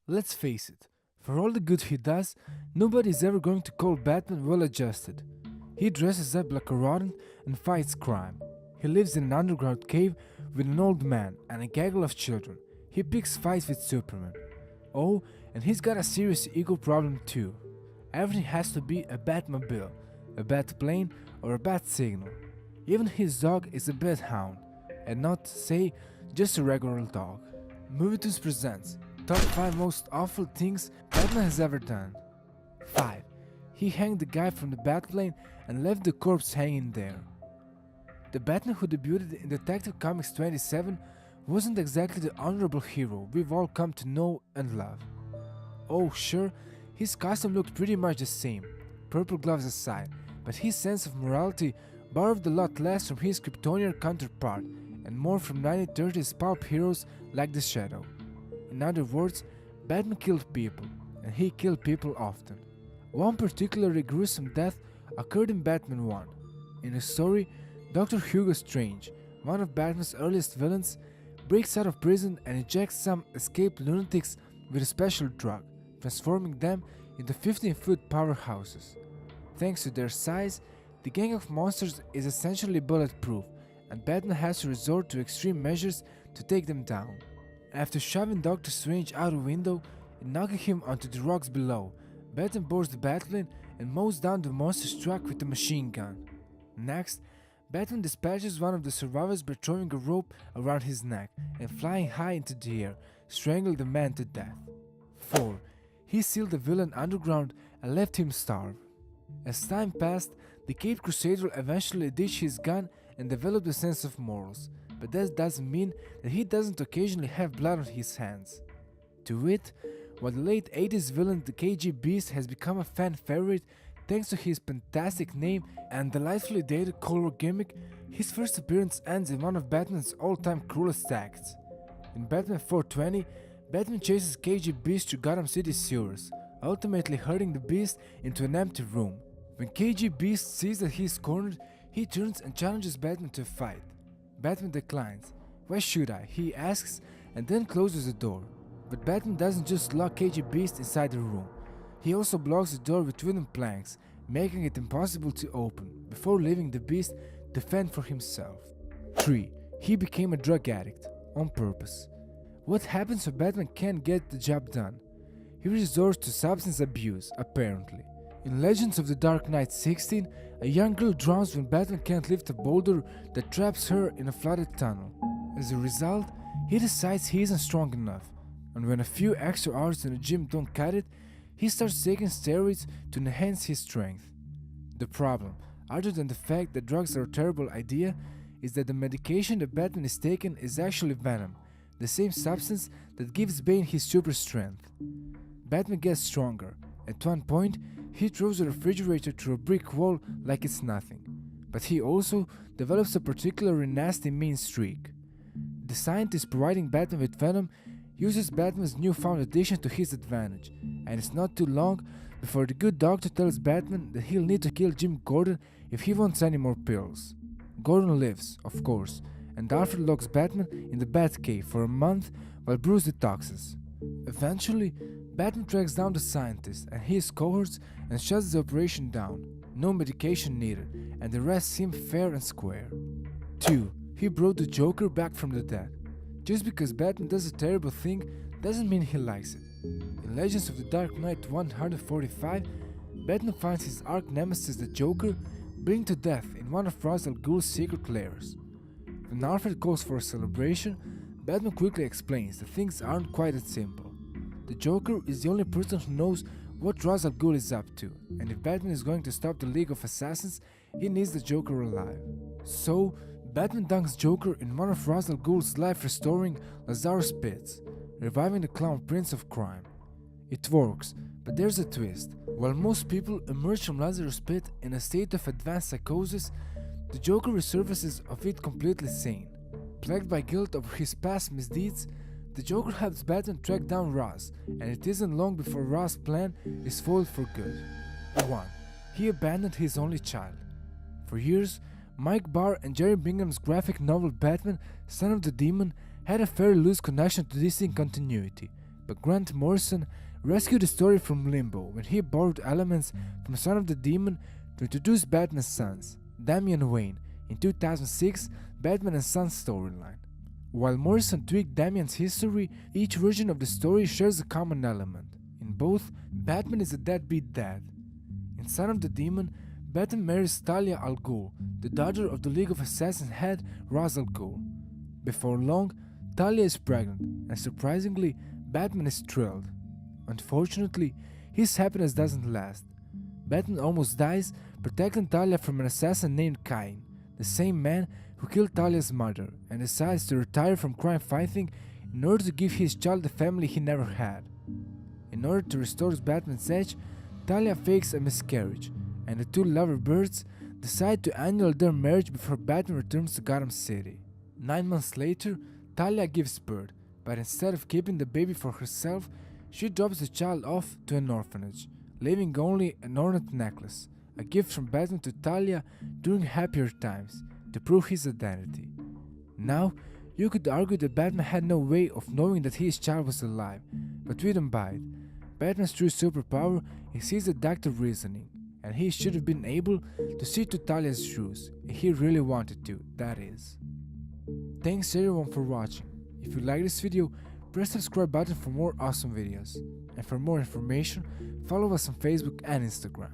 Let's face it, for all the good he does, nobody is ever going to call Batman well adjusted. He dresses up like a rodent and fights crime. He lives in an underground cave with an old man and a gaggle of children. He picks fights with Superman. Oh, and he's got a serious ego problem too. Everything has to be a Batmobile, a Batplane, or a Bat signal. Even his dog is a Bat hound, and not, say, just a regular dog. Movie News presents Top 5 Most Awful Things Batman Has Ever Done. 5. He hanged the guy from the Batplane and left the corpse hanging there. The Batman who debuted in Detective Comics 27 wasn't exactly the honorable hero we've all come to know and love. Oh sure, his costume looked pretty much the same, purple gloves aside, but his sense of morality borrowed a lot less from his Kryptonian counterpart and more from 1930s pulp heroes like The Shadow. In other words, Batman killed people, and he killed people often. One particularly gruesome death occurred in Batman 1. In the story, Dr. Hugo Strange, one of Batman's earliest villains, breaks out of prison and injects some escaped lunatics with a special drug, transforming them into 15-foot powerhouses. Thanks to their size, the gang of monsters is essentially bulletproof, and Batman has to resort to extreme measures to take them down. After shoving Doctor Strange out a window and knocking him onto the rocks below, Batman boards the Batplane and mows down the monster's truck with a machine gun. Next, Batman dispatches one of the survivors by throwing a rope around his neck and flying high into the air, strangling the man to death. 4. He sealed the villain underground and left him starve. As time passed, the Caped Crusader eventually ditched his gun and developed a sense of morals, but that doesn't mean that he doesn't occasionally have blood on his hands. To wit, while the late 80s villain the KG Beast has become a fan favorite thanks to his fantastic name and delightfully dated color gimmick, his first appearance ends in one of Batman's all-time cruelest acts. In Batman 420, Batman chases KG Beast to Gotham City sewers, ultimately hurting the Beast into an empty room. When KG Beast sees that he is cornered, he turns and challenges Batman to a fight. Batman declines. "Why should I?" he asks, and then closes the door. But Batman doesn't just lock KG Beast inside the room. He also blocks the door with wooden planks, making it impossible to open, before leaving the Beast to fend for himself. 3. He became a drug addict, on purpose. What happens when Batman can't get the job done? He resorts to substance abuse, apparently. In Legends of the Dark Knight 16, a young girl drowns when Batman can't lift a boulder that traps her in a flooded tunnel. As a result, he decides he isn't strong enough, and when a few extra hours in the gym don't cut it, he starts taking steroids to enhance his strength. The problem, other than the fact that drugs are a terrible idea, is that the medication that Batman is taking is actually venom, the same substance that gives Bane his super strength. Batman gets stronger. At one point, he throws a refrigerator through a brick wall like it's nothing. But he also develops a particularly nasty mean streak. The scientist providing Batman with venom uses Batman's newfound addiction to his advantage, and it's not too long before the good doctor tells Batman that he'll need to kill Jim Gordon if he wants any more pills. Gordon lives, of course, and Alfred locks Batman in the Batcave for a month while Bruce detoxes. Eventually, Batman tracks down the scientist and his cohorts and shuts the operation down. No medication needed, and the rest seem fair and square. 2. He brought the Joker back from the dead. Just because Batman does a terrible thing doesn't mean he likes it. In Legends of the Dark Knight 145, Batman finds his arch nemesis the Joker being to death in one of Ra's al Ghul's secret lairs. When Alfred calls for a celebration, Batman quickly explains that things aren't quite that simple. The Joker is the only person who knows what Ra's al Ghul is up to, and if Batman is going to stop the League of Assassins, he needs the Joker alive. So, Batman dunks Joker in one of Ra's al Ghul's life-restoring Lazarus pits, reviving the clown prince of crime. It works, but there's a twist. While most people emerge from Lazarus pit in a state of advanced psychosis, the Joker resurfaces of it completely sane. Plagued by guilt over his past misdeeds, the Joker helps Batman track down Ra's, and it isn't long before Ra's plan is foiled for good. 1. He abandoned his only child. For years, Mike Barr and Jerry Bingham's graphic novel Batman, Son of the Demon had a fairly loose connection to DC continuity, but Grant Morrison rescued the story from limbo when he borrowed elements from Son of the Demon to introduce Batman's sons, Damian Wayne, in 2006 Batman and Sons storyline. While Morrison tweaked Damian's history, each version of the story shares a common element. In both, Batman is a deadbeat dad. In Son of the Demon, Batman marries Talia al Ghul, the daughter of the League of Assassins head Ra's al Ghul. Before long, Talia is pregnant, and surprisingly, Batman is thrilled. Unfortunately, his happiness doesn't last. Batman almost dies protecting Talia from an assassin named Cain, the same man who killed Talia's mother, and decides to retire from crime fighting in order to give his child a family he never had. In order to restore Batman's edge, Talia fakes a miscarriage, and the two lover birds decide to annul their marriage before Batman returns to Gotham City. 9 months later, Talia gives birth, but instead of keeping the baby for herself, she drops the child off to an orphanage, leaving only an ornate necklace, a gift from Batman to Talia during happier times, to prove his identity. Now, you could argue that Batman had no way of knowing that his child was alive, but we don't buy it. Batman's true superpower is his deductive reasoning, and he should have been able to see to Talia's shoes, if he really wanted to, that is. Thanks everyone for watching. If you like this video, press the subscribe button for more awesome videos. And for more information, follow us on Facebook and Instagram.